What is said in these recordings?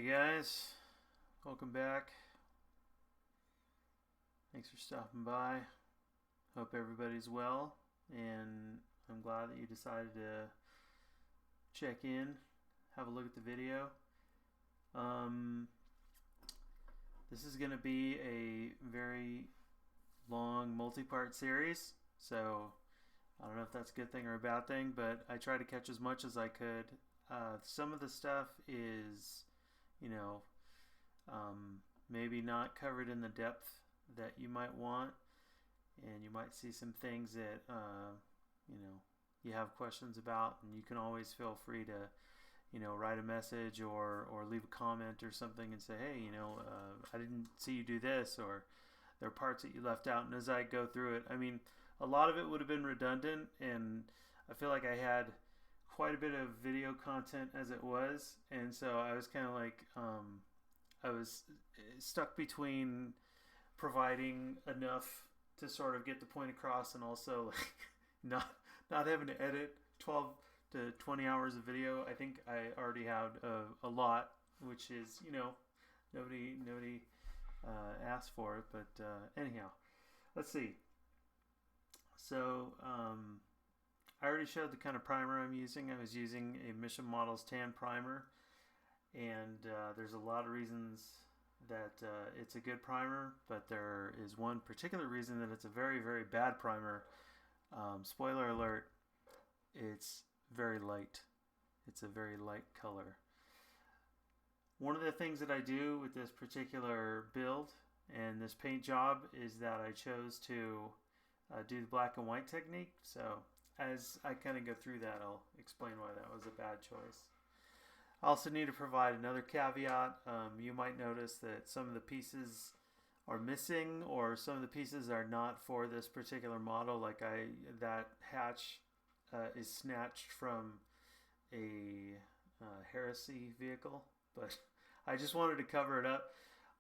Hey guys, welcome back. Thanks for stopping by. Hope everybody's well, and I'm glad that you decided to check in, have a look at the video. This is going to be a very long multi-part series, so I don't know if that's a good thing or a bad thing, but I try to catch as much as I could. Some of the stuff is, you know, maybe not covered in the depth that you might want, and you might see some things that you have questions about, and you can always feel free to write a message or leave a comment or something and say, hey, I didn't see you do this, or there are parts that you left out. And as I go through it, I mean, a lot of it would have been redundant, and I feel like I had quite a bit of video content as it was, and so I was kind of like I was stuck between providing enough to sort of get the point across, and also like not having to edit 12 to 20 hours of video. I think I already had a lot, which is nobody asked for it, but anyhow, let's see. So I already showed the kind of primer I'm using. I was using a Mission Models tan primer, and there's a lot of reasons that it's a good primer, but there is one particular reason that it's a very, very bad primer. Spoiler alert, it's very light. It's a very light color. One of the things that I do with this particular build and this paint job is that I chose to do the black and white technique. So as I kind of go through that, I'll explain why that was a bad choice. I also need to provide another caveat. You might notice that some of the pieces are missing, or some of the pieces are not for this particular model. Like that hatch is snatched from a Heresy vehicle, but I just wanted to cover it up.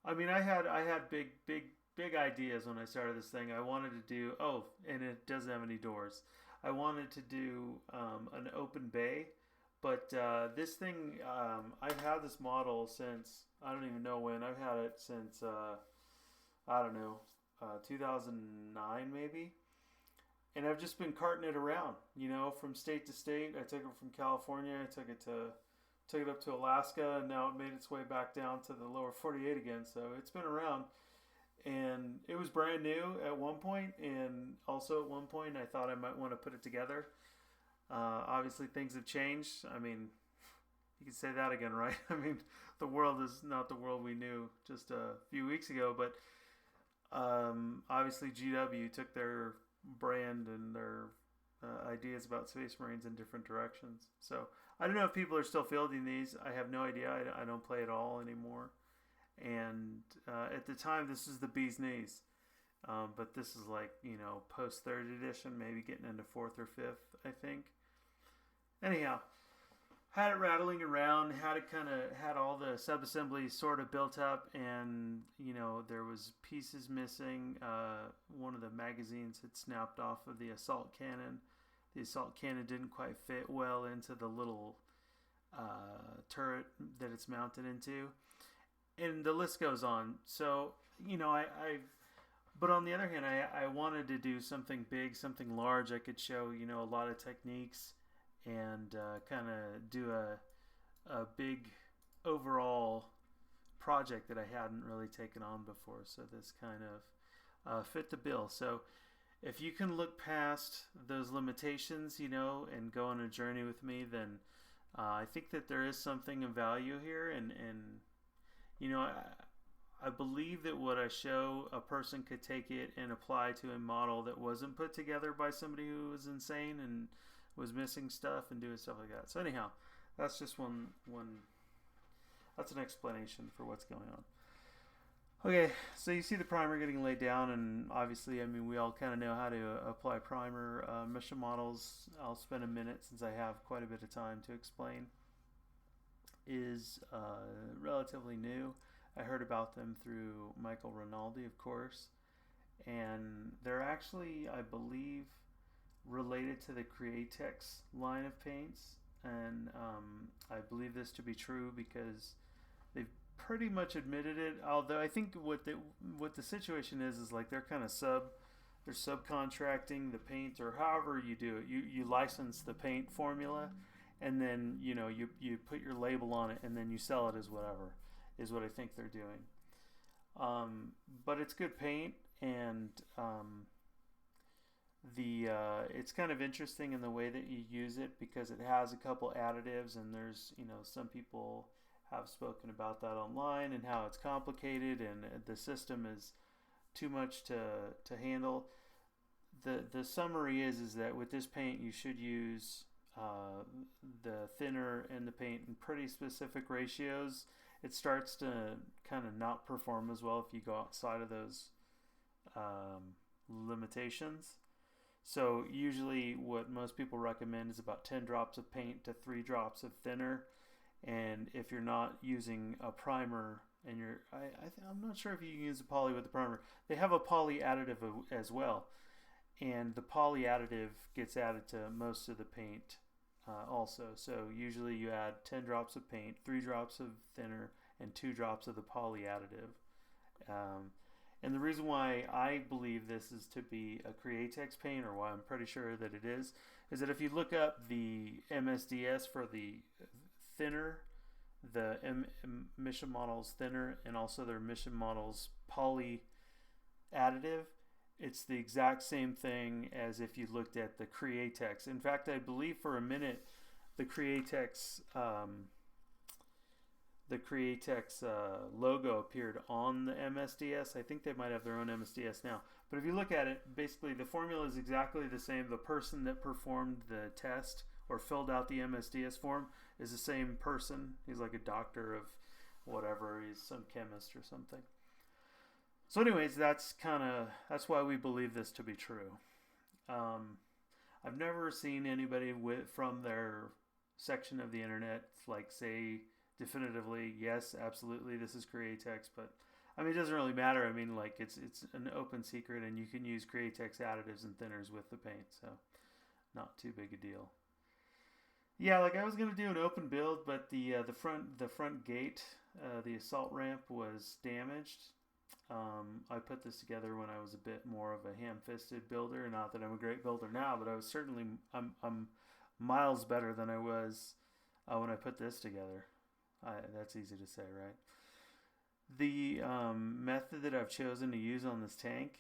I mean, I had big ideas when I started this thing. I wanted to do, and it doesn't have any doors. I wanted to do an open bay, but this thing, I've had this model since, I don't even know when. I've had it since, I don't know, 2009 maybe. And I've just been carting it around, from state to state. I took it from California, I took it up to Alaska, and now it made its way back down to the lower 48 again. So it's been around. And it was brand new at one point, and also at one point I thought I might want to put it together. Obviously things have changed. I mean, you can say that again, right? I mean, the world is not the world we knew just a few weeks ago, but obviously GW took their brand and their ideas about Space Marines in different directions. So I don't know if people are still fielding these. I have no idea. I don't play at all anymore. And at the time, this is the bee's knees, but this is like post third edition, maybe getting into fourth or fifth, I think. Anyhow, had it rattling around, had all the sub-assemblies sort of built up, and there was pieces missing. One of the magazines had snapped off of the assault cannon. The assault cannon didn't quite fit well into the little turret that it's mounted into. And the list goes on. So, but on the other hand, I wanted to do something big, something large. I could show, a lot of techniques, and kind of do a big overall project that I hadn't really taken on before. So this kind of fit the bill. So if you can look past those limitations, and go on a journey with me, then I think that there is something of value here, and I believe that what I show, a person could take it and apply to a model that wasn't put together by somebody who was insane and was missing stuff and doing stuff like that. So anyhow, that's just one that's an explanation for what's going on. Okay, so you see the primer getting laid down, and obviously, I mean, we all kind of know how to apply primer. Mission models, I'll spend a minute since I have quite a bit of time to explain, is relatively new. I heard about them through Michael Rinaldi, of course, and they're actually, I believe, related to the Createx line of paints, and I believe this to be true because they've pretty much admitted it. Although I think what the situation is like they're kind of they're subcontracting the paint, or however you do it. You license the paint formula, and then you put your label on it, and then you sell it as whatever is what I think they're doing. But it's good paint, and it's kind of interesting in the way that you use it, because it has a couple additives, and there's some people have spoken about that online and how it's complicated and the system is too much to handle. The summary is that with this paint you should use the thinner and the paint in pretty specific ratios. It starts to kind of not perform as well if you go outside of those limitations. So usually what most people recommend is about 10 drops of paint to 3 drops of thinner. And if you're not using a primer, and I'm not sure if you can use a poly with the primer. They have a poly additive as well, and the poly additive gets added to most of the paint also. So usually you add 10 drops of paint, 3 drops of thinner, and 2 drops of the poly additive. And the reason why I believe this is to be a Createx paint, or why I'm pretty sure that it is that if you look up the MSDS for the thinner, the Mission Models thinner, and also their Mission Models poly additive, it's the exact same thing as if you looked at the Createx. In fact, I believe for a minute the Createx logo appeared on the MSDS. I think they might have their own MSDS now. But if you look at it, basically the formula is exactly the same. The person that performed the test or filled out the MSDS form is the same person. He's like a doctor of whatever. He's some chemist or something. So anyways, that's why we believe this to be true. I've never seen anybody from their section of the internet like say definitively, yes, absolutely, this is Createx, but I mean, it doesn't really matter. I mean, like it's an open secret, and you can use Createx additives and thinners with the paint, so not too big a deal. Yeah, like I was gonna do an open build, but the front gate, the assault ramp was damaged. I put this together when I was a bit more of a ham-fisted builder. Not that I'm a great builder now, but I'm miles better than I was when I put this together. That's easy to say, right? The method that I've chosen to use on this tank,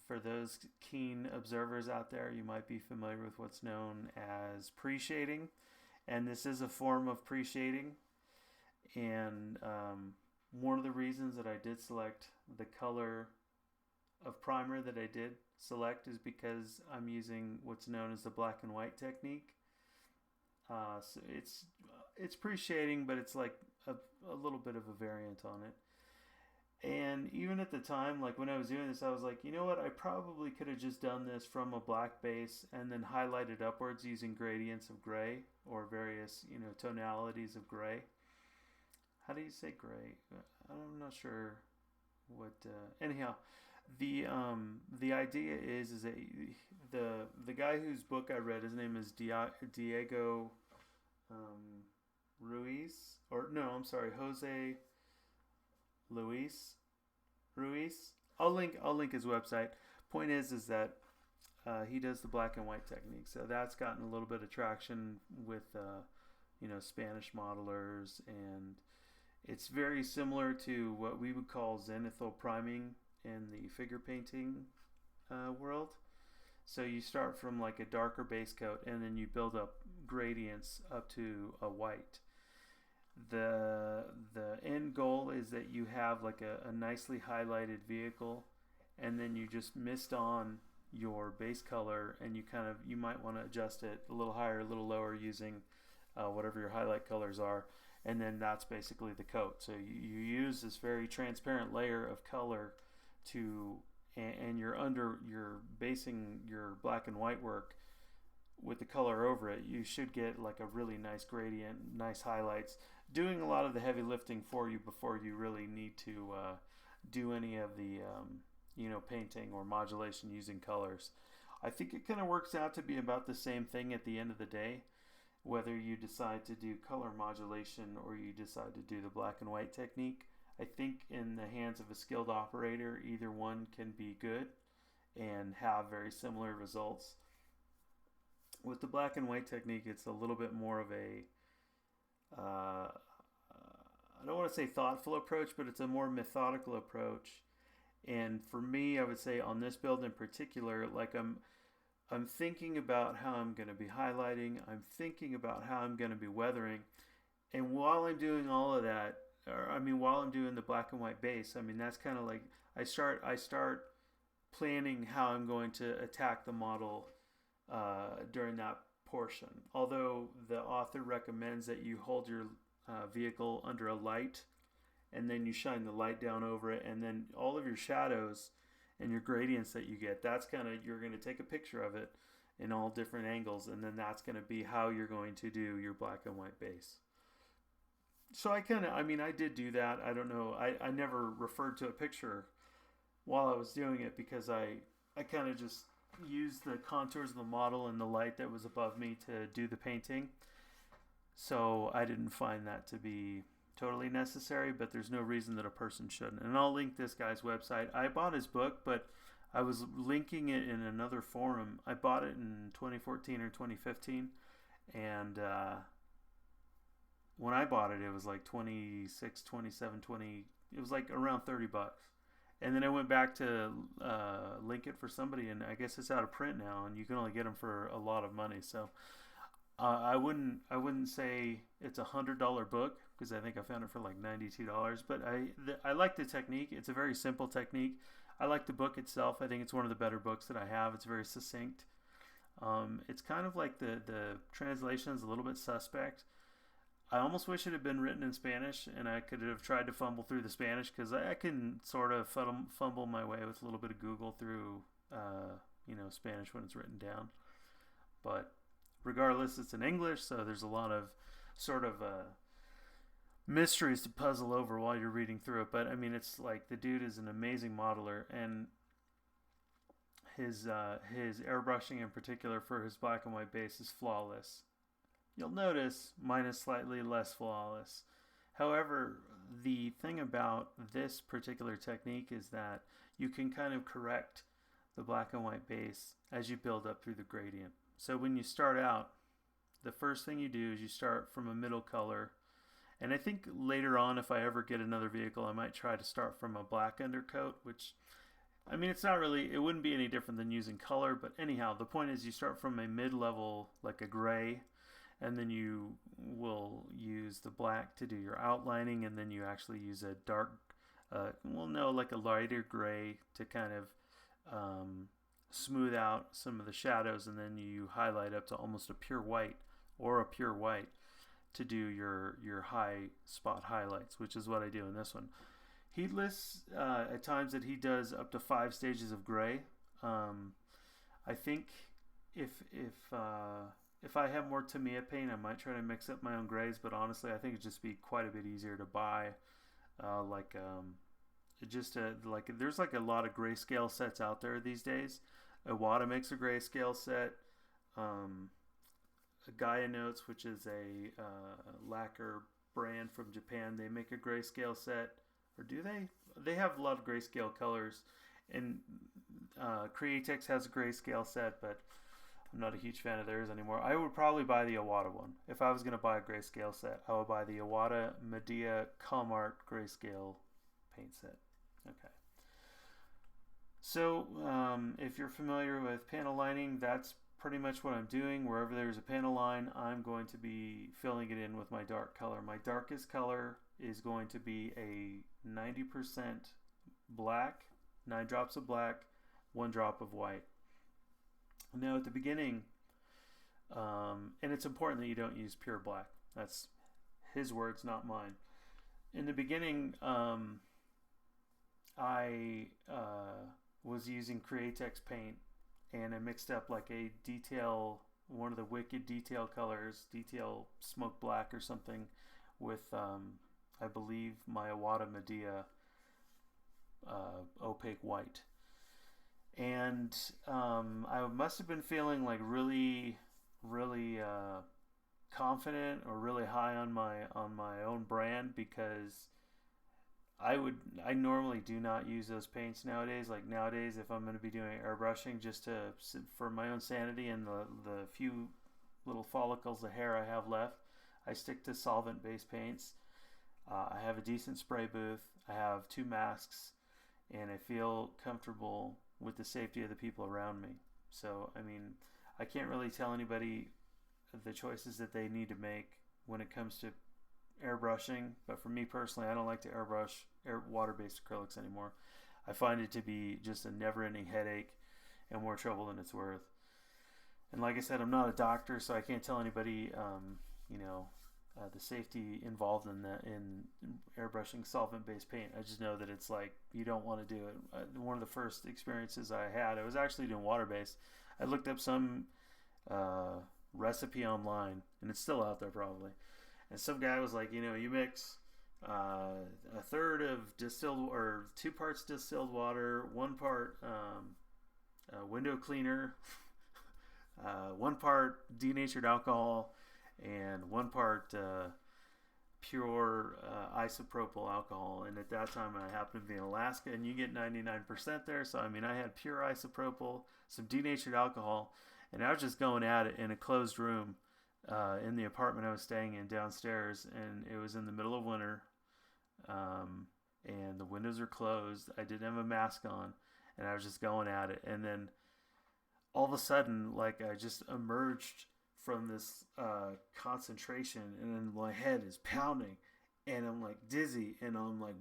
for those keen observers out there, you might be familiar with what's known as pre-shading, and this is a form of pre-shading. And one of the reasons that I did select the color of primer that I did select is because I'm using what's known as the black and white technique. So it's pre-shading, but it's like a little bit of a variant on it. And even at the time, like when I was doing this, I was like, you know what, I probably could have just done this from a black base and then highlighted upwards using gradients of gray, or various tonalities of gray. How do you say gray? I'm not sure what. Anyhow, the idea is that the guy whose book I read, his name is Diego Ruiz, or no, I'm sorry, Jose Luis Ruiz. I'll link his website. Point is that he does the black and white technique, so that's gotten a little bit of traction with Spanish modelers, and it's very similar to what we would call zenithal priming in the figure painting world. So you start from like a darker base coat, and then you build up gradients up to a white. The end goal is that you have like a nicely highlighted vehicle, and then you just mist on your base color, and you might want to adjust it a little higher, a little lower, using whatever your highlight colors are. And then that's basically the coat. So you use this very transparent layer of color and you're basing your black and white work with the color over it. You should get like a really nice gradient, nice highlights, doing a lot of the heavy lifting for you before you really need to do any of the painting or modulation using colors. I think it kind of works out to be about the same thing at the end of the day. whether you decide to do color modulation or you decide to do the black and white technique. I think in the hands of a skilled operator, either one can be good and have very similar results. With the black and white technique, it's a little bit more of a, I don't want to say thoughtful approach, but it's a more methodical approach. And for me, I would say on this build in particular, like I'm thinking about how I'm going to be highlighting. I'm thinking about how I'm going to be weathering. And while I'm doing all of that, or I mean, while I'm doing the black and white base, I mean, that's kind of like I start planning how I'm going to attack the model during that portion. Although the author recommends that you hold your vehicle under a light and then you shine the light down over it, and then all of your shadows and your gradients that you get, that's kind of, you're going to take a picture of it in all different angles, and then that's going to be how you're going to do your black and white base. So I did do that. I don't know, I never referred to a picture while I was doing it because I kind of just used the contours of the model and the light that was above me to do the painting. So I didn't find that to be totally necessary, but there's no reason that a person shouldn't. And I'll link this guy's website. I bought his book, but I was linking it in another forum. I bought it in 2014 or 2015, and when I bought it, it was like 26, 27, 20. It was like around $30. And then I went back to link it for somebody, and I guess it's out of print now, and you can only get them for a lot of money. So I wouldn't say it's $100 book, because I think I found it for like $92. But I like the technique. It's a very simple technique. I like the book itself. I think it's one of the better books that I have. It's very succinct. It's kind of like the translation is a little bit suspect. I almost wish it had been written in Spanish, and I could have tried to fumble through the Spanish, because I can sort of fumble my way with a little bit of Google through Spanish when it's written down. But regardless, it's in English, so there's a lot of sort of mysteries to puzzle over while you're reading through it. But I mean, it's like the dude is an amazing modeler, and his airbrushing in particular for his black and white base is flawless. You'll notice mine is slightly less flawless. However, the thing about this particular technique is that you can kind of correct the black and white base as you build up through the gradient. So when you start out, the first thing you do is you start from a middle color. And I think later on, if I ever get another vehicle, I might try to start from a black undercoat, which, I mean, it's not really, it wouldn't be any different than using color. But anyhow, the point is you start from a mid-level, like a gray, and then you will use the black to do your outlining, and then you actually use a dark, like a lighter gray to kind of smooth out some of the shadows, and then you highlight up to almost a pure white to do your high spot highlights, which is what I do in this one. He lists at times that he does up to 5 stages of gray. I think if I have more Tamiya paint, I might try to mix up my own grays, but honestly, I think it'd just be quite a bit easier to buy there's like a lot of grayscale sets out there these days. Iwata makes a grayscale set. Gaia Notes, which is a lacquer brand from Japan, they make a grayscale set. Or do they? They have a lot of grayscale colors. And Createx has a grayscale set, but I'm not a huge fan of theirs anymore. I would probably buy the Iwata one. If I was going to buy a grayscale set, I would buy the Iwata Medea Calmart grayscale paint set. Okay. So if you're familiar with panel lining, that's pretty much what I'm doing. Wherever there's a panel line, I'm going to be filling it in with my dark color. My darkest color is going to be a 90% black, 9 drops of black, 1 drop of white. Now at the beginning, and it's important that you don't use pure black. That's his words, not mine. In the beginning, I was using Createx paint, and I mixed up like a detail, one of the wicked detail colors, detail smoke black or something, with I believe my Iwata Medea opaque white. And I must have been feeling like really confident or really high on my own brand, because I normally do not use those paints nowadays. Like nowadays, if I'm going to be doing airbrushing, just for my own sanity and the few little follicles of hair I have left, I stick to solvent-based paints. I have a decent spray booth. I have 2 masks, and I feel comfortable with the safety of the people around me. So, I mean, I can't really tell anybody the choices that they need to make when it comes to airbrushing, but for me personally, I don't like to airbrush water-based acrylics anymore. I find it to be just a never-ending headache and more trouble than it's worth. And like I said, I'm not a doctor, so I can't tell anybody, the safety involved in that in airbrushing solvent-based paint. I just know that it's like you don't want to do it. One of the first experiences I had, I was actually doing water-based. I looked up some recipe online, and it's still out there probably. And some guy was like, you mix a third of distilled, or 2 parts distilled water, 1 part window cleaner, 1 part denatured alcohol, and 1 part pure isopropyl alcohol. And at that time, I happened to be in Alaska, and you get 99% there. So I mean, I had pure isopropyl, some denatured alcohol, and I was just going at it in a closed room in the apartment I was staying in downstairs, and it was in the middle of winter, and the windows are closed. I didn't have a mask on, and I was just going at it. And then all of a sudden, like, I just emerged from this concentration, and then my head is pounding, and I'm like dizzy, and I'm like,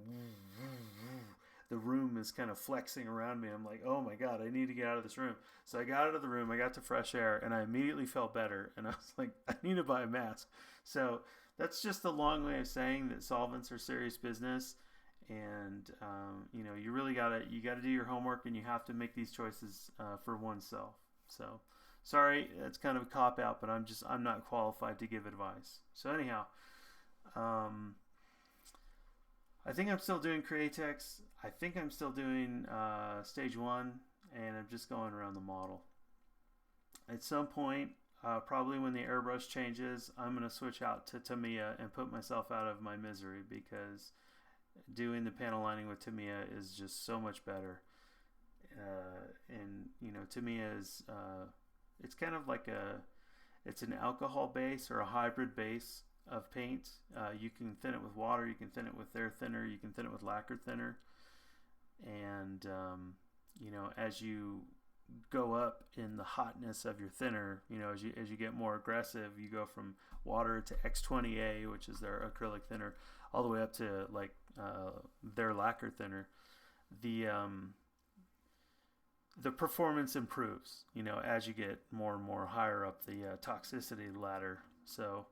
the room is kind of flexing around me. I'm like, oh my God, I need to get out of this room. So I got out of the room, I got to fresh air, and I immediately felt better. And I was like, I need to buy a mask. So that's just a long way of saying that solvents are serious business. And, you really gotta do your homework, and you have to make these choices for oneself. So sorry, that's kind of a cop out, but I'm not qualified to give advice. So anyhow, I think I'm still doing Createx. I think I'm still doing stage 1, and I'm just going around the model. At some point, probably when the airbrush changes, I'm going to switch out to Tamiya and put myself out of my misery, because doing the panel lining with Tamiya is just so much better. And Tamiya is it's kind of like it's an alcohol base or a hybrid base of paint. You can thin it with water, you can thin it with air thinner, you can thin it with lacquer thinner, and as you go up in the hotness of your thinner, as you get more aggressive, you go from water to X20A, which is their acrylic thinner, all the way up to like their lacquer thinner. The performance improves, as you get more and more higher up the toxicity ladder. So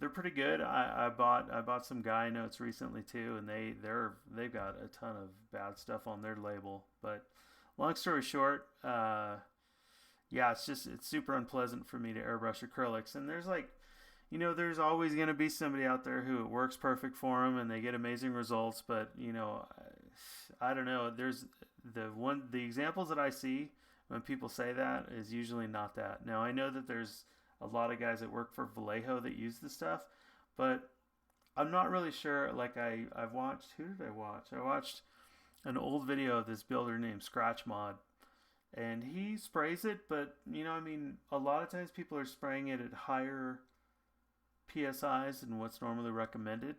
they're pretty good. I bought some Guy notes recently too, and they've got a ton of bad stuff on their label. But long story short, it's super unpleasant for me to airbrush acrylics. And there's there's always going to be somebody out there who it works perfect for them and they get amazing results. But I don't know. There's the examples that I see when people say that is usually not that. Now I know that there's a lot of guys that work for Vallejo that use this stuff, but I'm not really sure. Like I've watched, who did I watch? I watched an old video of this builder named Scratch Mod, and he sprays it, but a lot of times people are spraying it at higher PSIs than what's normally recommended.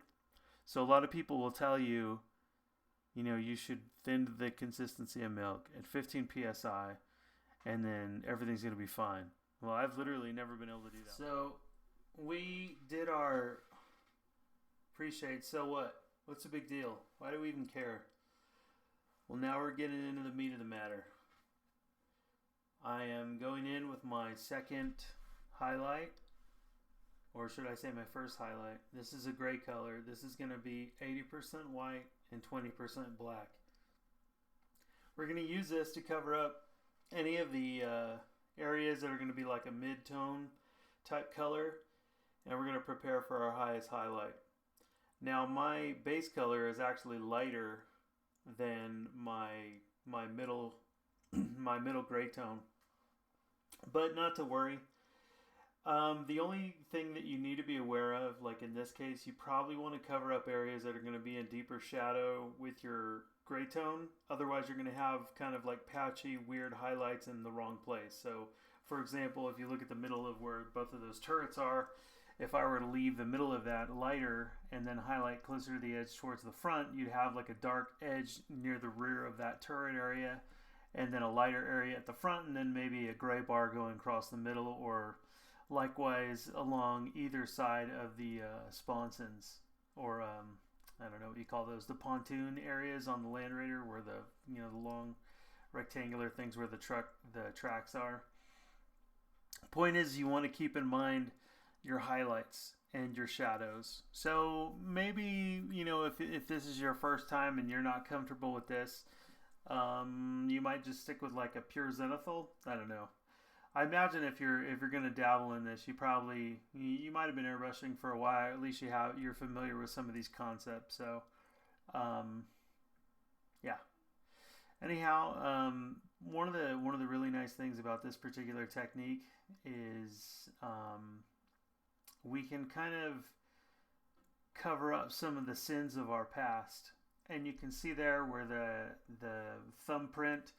So a lot of people will tell you, you should thin to the consistency of milk at 15 PSI, and then everything's going to be fine. Well, I've literally never been able to do that. So we did our pre-shade. So what? What's the big deal? Why do we even care? Well, now we're getting into the meat of the matter. I am going in with my second highlight, or should I say my first highlight. This is a gray color. This is going to be 80% white and 20% black. We're going to use this to cover up any of the areas that are going to be like a mid-tone type color, and we're going to prepare for our highest highlight. Now my base color is actually lighter than my middle gray tone, but not to worry. The only thing that you need to be aware of, like in this case, you probably want to cover up areas that are going to be in deeper shadow with your gray tone. Otherwise, you're going to have kind of like patchy, weird highlights in the wrong place. So, for example, if you look at the middle of where both of those turrets are, if I were to leave the middle of that lighter and then highlight closer to the edge towards the front, you'd have like a dark edge near the rear of that turret area, and then a lighter area at the front, and then maybe a gray bar going across the middle, or likewise along either side of the sponsons, or I don't know what you call those, the pontoon areas on the Land Raider, where the long rectangular things where the tracks are. Point is, you want to keep in mind your highlights and your shadows. So maybe, if this is your first time and you're not comfortable with this, you might just stick with like a pure zenithal. I don't know. I imagine if you're going to dabble in this, you might have been airbrushing for a while. At least you're familiar with some of these concepts. So, yeah. Anyhow, one of the really nice things about this particular technique is we can kind of cover up some of the sins of our past, and you can see there where the thumbprint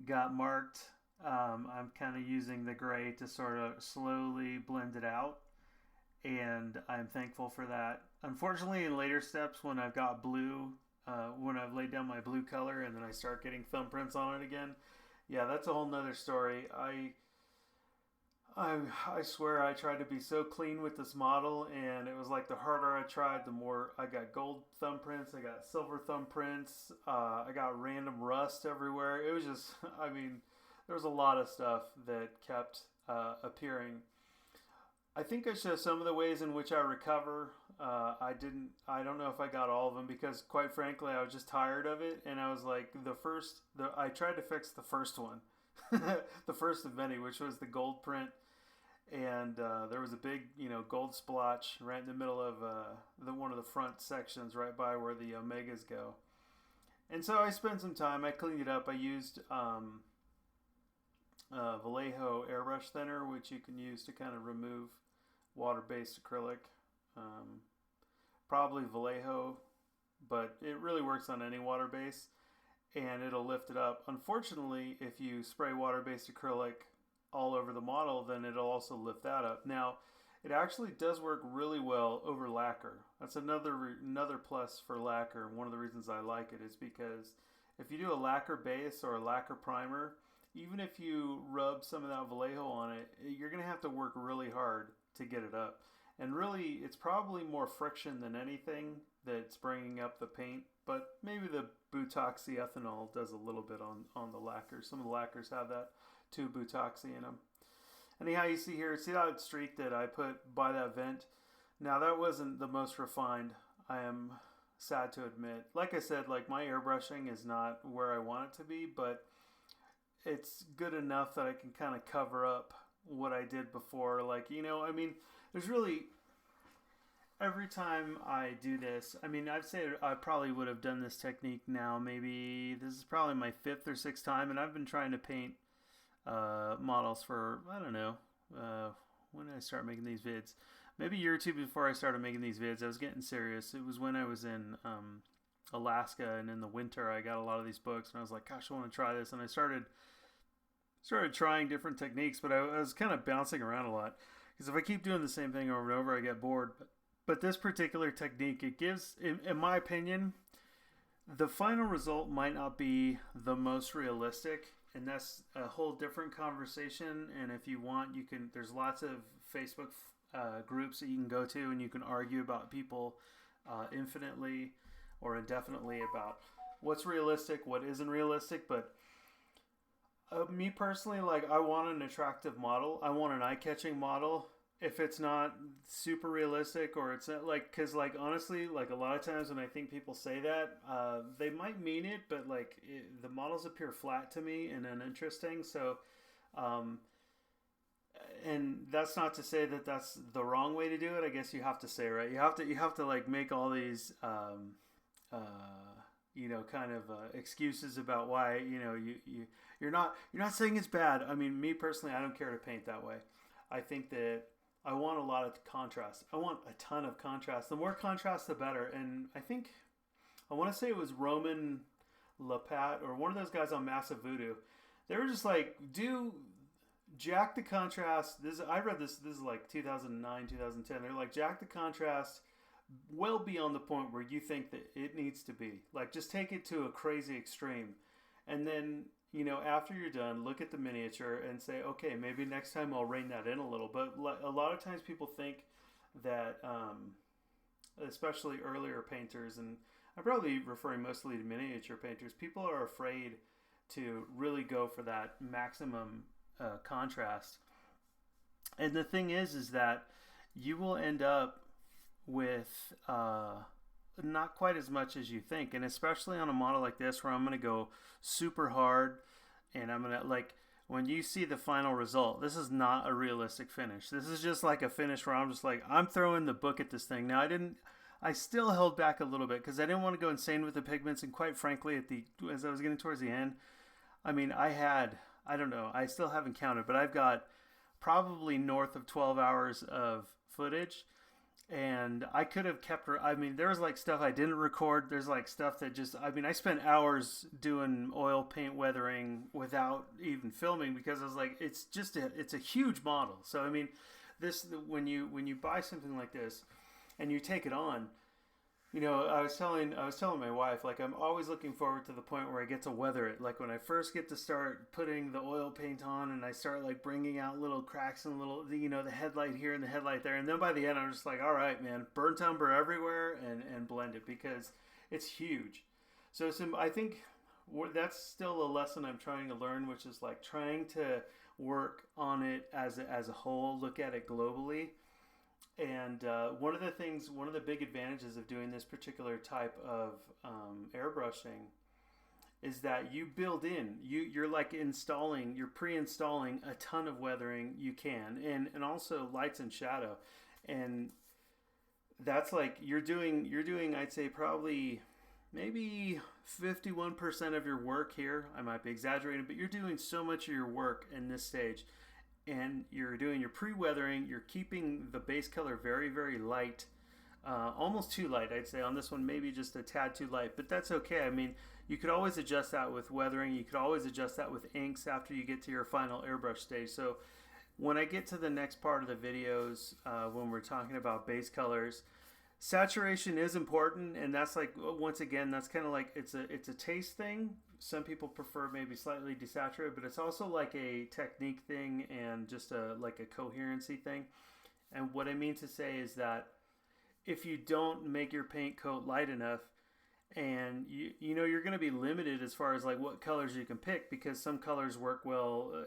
got marked. I'm kind of using the gray to sort of slowly blend it out, and I'm thankful for that. Unfortunately, in later steps, when I've got blue, when I've laid down my blue color and then I start getting thumbprints on it again, yeah, that's a whole nother story. I swear I tried to be so clean with this model, and it was like the harder I tried, the more I got gold thumbprints, I got silver thumbprints, I got random rust everywhere. It was just, there was a lot of stuff that kept appearing. I think I show some of the ways in which I recover. I don't know if I got all of them, because quite frankly, I was just tired of it, and I was like, I tried to fix the first one, the first of many, which was the gold print. And there was a big, gold splotch right in the middle of one of the front sections, right by where the omegas go. And so I spent some time. I cleaned it up. I used Vallejo airbrush thinner, which you can use to kind of remove water-based acrylic. Probably Vallejo, but it really works on any water base, and it'll lift it up. Unfortunately, if you spray water-based acrylic all over the model, then it'll also lift that up. Now, it actually does work really well over lacquer. That's another plus for lacquer. One of the reasons I like it is because if you do a lacquer base or a lacquer primer, even if you rub some of that Vallejo on it, you're going to have to work really hard to get it up. And really, it's probably more friction than anything that's bringing up the paint, but maybe the butoxy ethanol does a little bit on the lacquer. Some of the lacquers have that to butoxy in them. Anyhow, you see that streak that I put by that vent? Now, that wasn't the most refined, I am sad to admit. Like I said, like, my airbrushing is not where I want it to be, but it's good enough that I can kind of cover up what I did before. Like, there's really, every time I do this, I'd say I probably would have done this technique now. Maybe this is probably my 5th or 6th time, and I've been trying to paint models for, I don't know, when did I start making these vids? Maybe a year or two before I started making these vids. I was getting serious. It was when I was in Alaska, and in the winter I got a lot of these books, and I was like, gosh, I want to try this. And I started trying different techniques, but I was kind of bouncing around a lot, because if I keep doing the same thing over and over, I get bored. But this particular technique, it gives, in my opinion, the final result might not be the most realistic, and that's a whole different conversation. And if you want, there's lots of Facebook groups that you can go to, and you can argue about people infinitely or indefinitely about what's realistic, what isn't realistic. But me personally, like, I want an attractive model. I want an eye-catching model. If it's not super realistic, or it's not, like, because, like, honestly, like, a lot of times when I think people say that, they might mean it, but, like, the models appear flat to me and uninteresting. So, and that's not to say that that's the wrong way to do it. I guess you have to say, right? You have to like make all these, kind of excuses about why, you're not saying it's bad. Me personally, I don't care to paint that way. I think that I want a lot of contrast. I want a ton of contrast. The more contrast, the better. And I think, I want to say it was Roman Lapat or one of those guys on Massive Voodoo. They were just like, jack the contrast. I read this is like 2009, 2010. They're like, jack the contrast well beyond the point where you think that it needs to be. Like, just take it to a crazy extreme. And then, after you're done, look at the miniature and say, okay, maybe next time I'll rein that in a little. But a lot of times people think that, especially earlier painters, and I'm probably referring mostly to miniature painters, people are afraid to really go for that maximum contrast. And the thing is that you will end up with not quite as much as you think, and especially on a model like this where I'm going to go super hard, and I'm going to, like, when you see the final result, this is not a realistic finish. This is just like a finish where I'm just like, I'm throwing the book at this thing. Now I still held back a little bit because I didn't want to go insane with the pigments, and quite frankly, as I was getting towards the end, I mean, I don't know, I still haven't counted, but I've got probably north of 12 hours of footage, and I could have kept her. I mean, there was like stuff I didn't record. There's like stuff that just, I mean, I spent hours doing oil paint weathering without even filming because I was like, it's a huge model. So, I mean, when you buy something like this and you take it on, I was telling my wife, like, I'm always looking forward to the point where I get to weather it. Like, when I first get to start putting the oil paint on and I start like bringing out little cracks and little, the headlight here and the headlight there. And then by the end, I'm just like, all right, man, burnt umber everywhere and blend it because it's huge. So I think that's still a lesson I'm trying to learn, which is like trying to work on it as a whole, look at it globally. And one of the big advantages of doing this particular type of airbrushing is that you build in, you're like you're pre-installing a ton of weathering you can, and also lights and shadow. And that's like, you're doing, I'd say probably maybe 51% of your work here. I might be exaggerating, but you're doing so much of your work in this stage. And you're doing your pre-weathering, you're keeping the base color very, very light, almost too light, I'd say. On this one, maybe just a tad too light, but that's okay. I mean, you could always adjust that with weathering. You could always adjust that with inks after you get to your final airbrush stage. So when I get to the next part of the videos, when we're talking about base colors, saturation is important, and that's like, once again, that's kind of like, it's a taste thing. Some people prefer maybe slightly desaturated, but it's also like a technique thing and just like a coherency thing. And what I mean to say is that if you don't make your paint coat light enough, and you're going to be limited as far as like what colors you can pick, because some colors work well,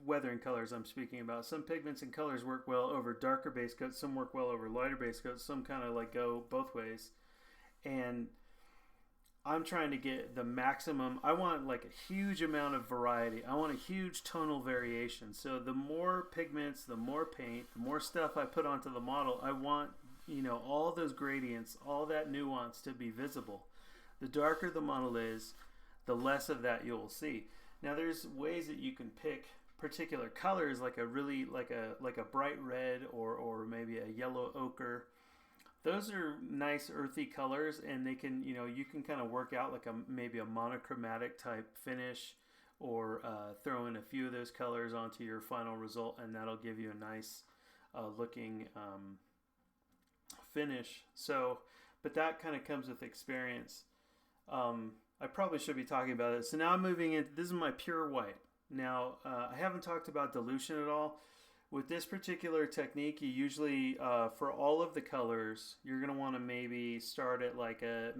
weathering colors I'm speaking about. Some pigments and colors work well over darker base coats, some work well over lighter base coats, some kind of like go both ways. And I'm trying to get the maximum. I want like a huge amount of variety. I want a huge tonal variation. So the more pigments, the more paint, the more stuff I put onto the model, I want, all those gradients, all that nuance to be visible. The darker the model is, the less of that you'll see. Now there's ways that you can pick particular colors, like a really like a bright red or maybe a yellow ochre. Those are nice earthy colors, and they can, you can kind of work out like maybe a monochromatic type finish, or throw in a few of those colors onto your final result, and that'll give you a nice looking finish. So, but that kind of comes with experience. I probably should be talking about it. So now I'm moving into, this is my pure white. Now, I haven't talked about dilution at all. With this particular technique, you usually, for all of the colors, you're going to want to maybe start at like I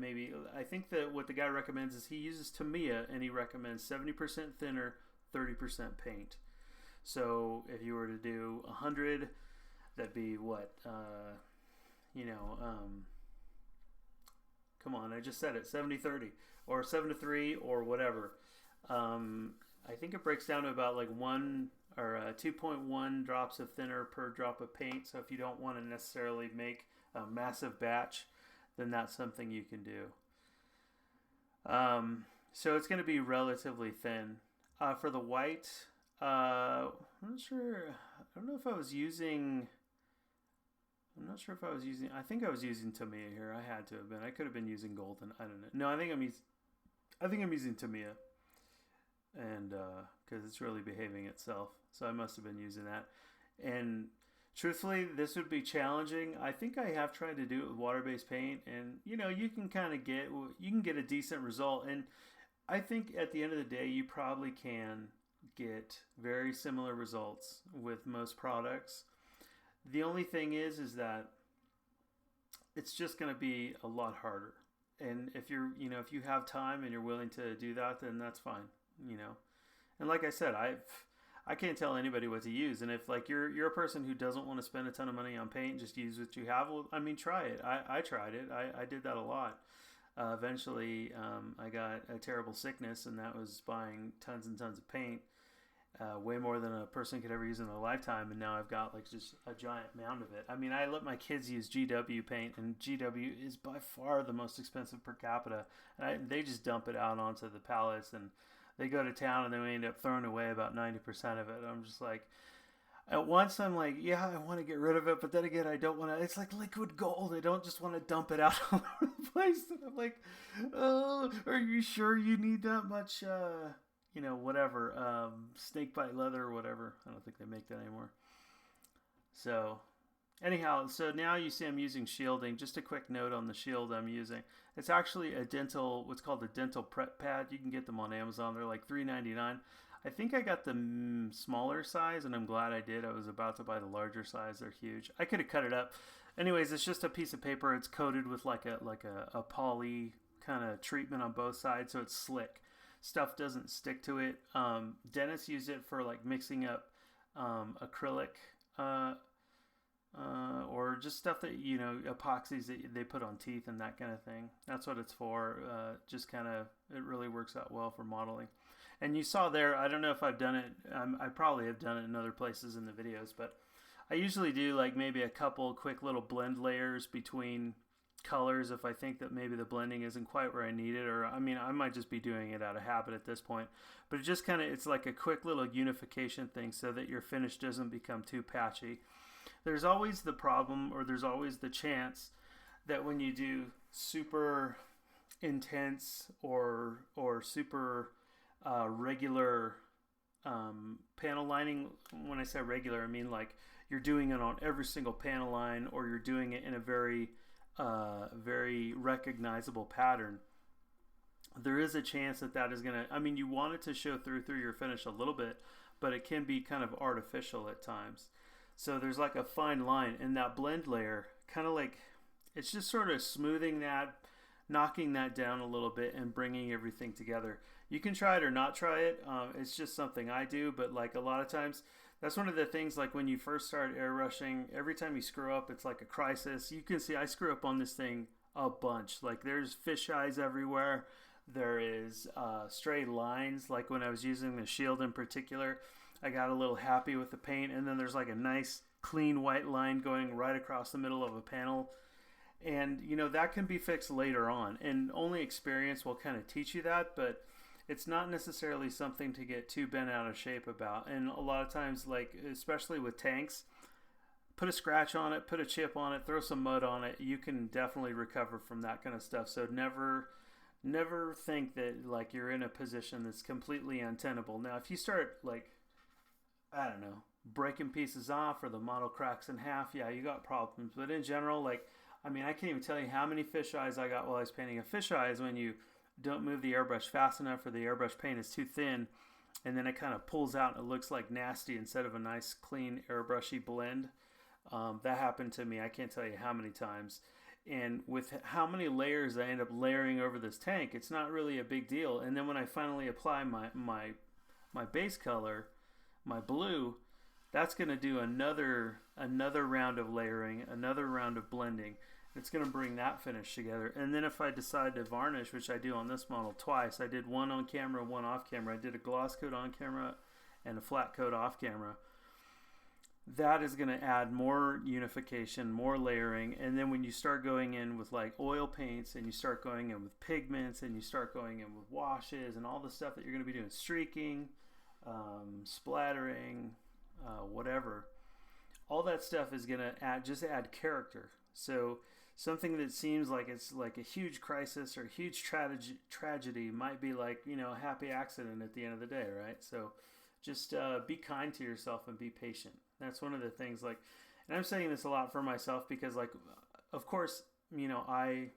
think that what the guy recommends is he uses Tamiya, and he recommends 70% thinner, 30% paint. So if you were to do 100, that'd be what, come on, I just said it, 70-30, or 7-3, or whatever. I think it breaks down to about like 2.1 drops of thinner per drop of paint. So if you don't want to necessarily make a massive batch, then that's something you can do. So it's going to be relatively thin. For the white, I'm not sure. I don't know if I was using. I'm not sure if I was using. I think I was using Tamiya here. I had to have been. I could have been using Golden. I don't know. No, I think I'm using Tamiya, and because it's really behaving itself, so I must have been using that. And truthfully, this would be challenging. I think I have tried to do it with water-based paint, and you can kind of get a decent result. And I think at the end of the day, you probably can get very similar results with most products. The only thing is that it's just going to be a lot harder. And if if you have time and you're willing to do that, then that's fine. And like I said, I can't tell anybody what to use. And if like you're a person who doesn't want to spend a ton of money on paint, just use what you have. Well, I mean, try it. I tried it. I did that a lot. Eventually, I got a terrible sickness, and that was buying tons and tons of paint. Way more than a person could ever use in a lifetime, and now I've got like just a giant mound of it. I mean, I let my kids use GW paint, and GW is by far the most expensive per capita, and they just dump it out onto the pallets, and they go to town, and they end up throwing away about 90% of it. I'm just like, at once I'm like, yeah, I want to get rid of it, but then again, I don't want to. It's like liquid gold. I don't just want to dump it out all over the place. And I'm like, oh, are you sure you need that much? Whatever, snake bite leather or whatever. I don't think they make that anymore. So anyhow, so now you see I'm using shielding. Just a quick note on the shield I'm using. It's actually what's called a dental prep pad. You can get them on Amazon. They're like $3.99. I think I got the smaller size, and I'm glad I did. I was about to buy the larger size. They're huge. I could have cut it up. Anyways, it's just a piece of paper. It's coated with like a poly kind of treatment on both sides, so it's slick. Stuff doesn't stick to it. Dentists use it for like mixing up acrylic or just stuff that epoxies that they put on teeth and that kind of thing. That's what it's for. Just kind of, it really works out well for modeling. And you saw there, I don't know if I've done it. I probably have done it in other places in the videos, but I usually do like maybe a couple quick little blend layers between colors if I think that maybe the blending isn't quite where I need it, or I mean, I might just be doing it out of habit at this point, but it just kind of, it's like a quick little unification thing so that your finish doesn't become too patchy. There's always the problem, or there's always the chance that when you do super intense or super regular panel lining, when I say regular, I mean like you're doing it on every single panel line, or you're doing it in a very recognizable pattern. There is a chance that is going to, I mean, you want it to show through your finish a little bit, but it can be kind of artificial at times. So there's like a fine line, and that blend layer kind of like, it's just sort of smoothing that, knocking that down a little bit and bringing everything together. You can try it or not try it. It's just something I do, but like a lot of times, that's one of the things, like when you first start airbrushing, every time you screw up, it's like a crisis. You can see I screw up on this thing a bunch. Like there's fish eyes everywhere. There is stray lines. Like when I was using the shield in particular, I got a little happy with the paint, and then there's like a nice clean white line going right across the middle of a panel. And that can be fixed later on, and only experience will kind of teach you that, but it's not necessarily something to get too bent out of shape about. And a lot of times, like especially with tanks, put a scratch on it, put a chip on it, throw some mud on it, you can definitely recover from that kind of stuff. So never think that like you're in a position that's completely untenable. Now if you start like, I don't know, breaking pieces off, or the model cracks in half, yeah, you got problems. But in general, like, I mean, I can't even tell you how many fish eyes I got while I was painting. A fish eye is when you don't move the airbrush fast enough, or the airbrush paint is too thin, and then it kind of pulls out and it looks like nasty instead of a nice clean airbrushy blend. That happened to me, I can't tell you how many times. And with how many layers I end up layering over this tank, it's not really a big deal. And then when I finally apply my base color, my blue, that's going to do another round of layering, another round of blending. It's going to bring that finish together. And then if I decide to varnish, which I do on this model twice, I did one on camera, one off camera. I did a gloss coat on camera and a flat coat off camera. That is going to add more unification, more layering. And then when you start going in with like oil paints, and you start going in with pigments, and you start going in with washes and all the stuff that you're going to be doing, streaking, splattering, whatever. All that stuff is gonna add character. So something that seems like it's like a huge crisis or a huge tragedy might be like, you know, a happy accident at the end of the day, right? So just be kind to yourself and be patient. That's one of the things, like, and I'm saying this a lot for myself because, like, of course, you know, I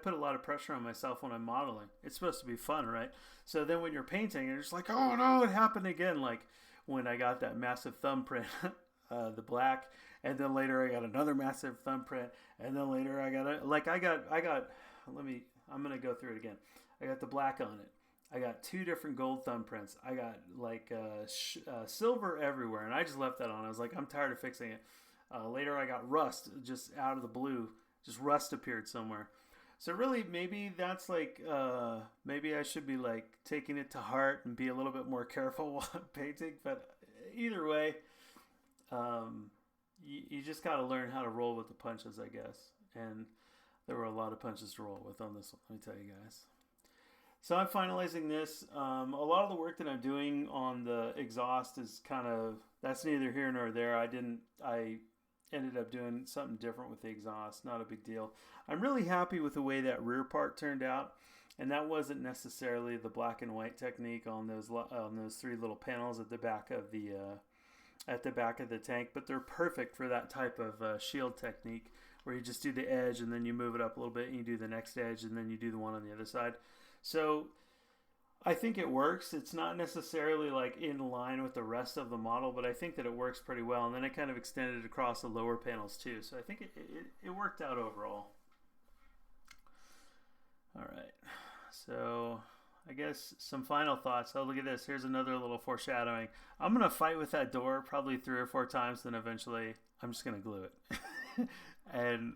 put a lot of pressure on myself when I'm modeling. It's supposed to be fun, right? So then when you're painting, you're just like, oh no, it happened again. Like when I got that massive thumbprint, the black, and then later I got another massive thumbprint, and then later I'm gonna go through it again. I got the black on it. I got 2 different gold thumbprints. I got like silver everywhere, and I just left that on. I was like, I'm tired of fixing it. Later I got rust just out of the blue. Just rust appeared somewhere. So really, maybe that's like, maybe I should be like taking it to heart and be a little bit more careful while I'm painting. But either way, you just got to learn how to roll with the punches, I guess. And there were a lot of punches to roll with on this one, let me tell you guys. So I'm finalizing this. A lot of the work that I'm doing on the exhaust is kind of, that's neither here nor there. I ended up doing something different with the exhaust. Not a big deal. I'm really happy with the way that rear part turned out. And that wasn't necessarily the black and white technique on those 3 little panels at the back of the tank, but they're perfect for that type of shield technique where you just do the edge and then you move it up a little bit and you do the next edge and then you do the one on the other side. So I think it works. It's not necessarily like in line with the rest of the model, but I think that it works pretty well. And then I kind of extended it across the lower panels too. So I think it worked out overall. All right. So I guess some final thoughts. Oh, look at this. Here's another little foreshadowing. I'm going to fight with that door probably 3 or 4 times. Then eventually I'm just going to glue it. And,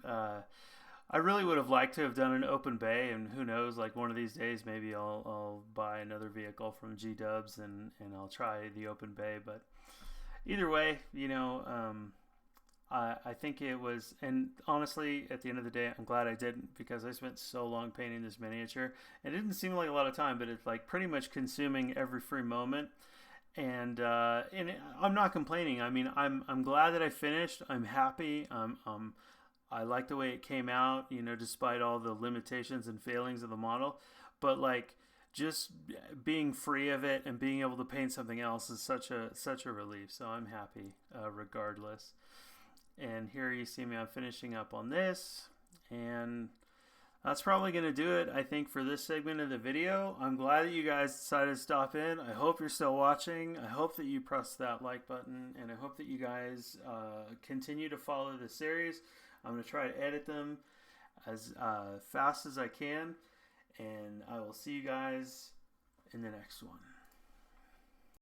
I really would have liked to have done an open bay, and who knows, like one of these days maybe I'll buy another vehicle from G-Dubs and I'll try the open bay. But either way, you know, I think it was, and honestly at the end of the day I'm glad I didn't, because I spent so long painting this miniature. It didn't seem like a lot of time, but it's like pretty much consuming every free moment. And I'm not complaining. I mean, I'm glad that I finished. I'm happy. I like the way it came out, you know, despite all the limitations and failings of the model. But like just being free of it and being able to paint something else is such a relief. So I'm happy regardless. And here you see me, I'm finishing up on this, and that's probably going to do it, I think, for this segment of the video. I'm glad that you guys decided to stop in. I hope you're still watching. I hope that you press that like button, and I hope that you guys continue to follow the series. I'm going to try to edit them as fast as I can, and I will see you guys in the next one.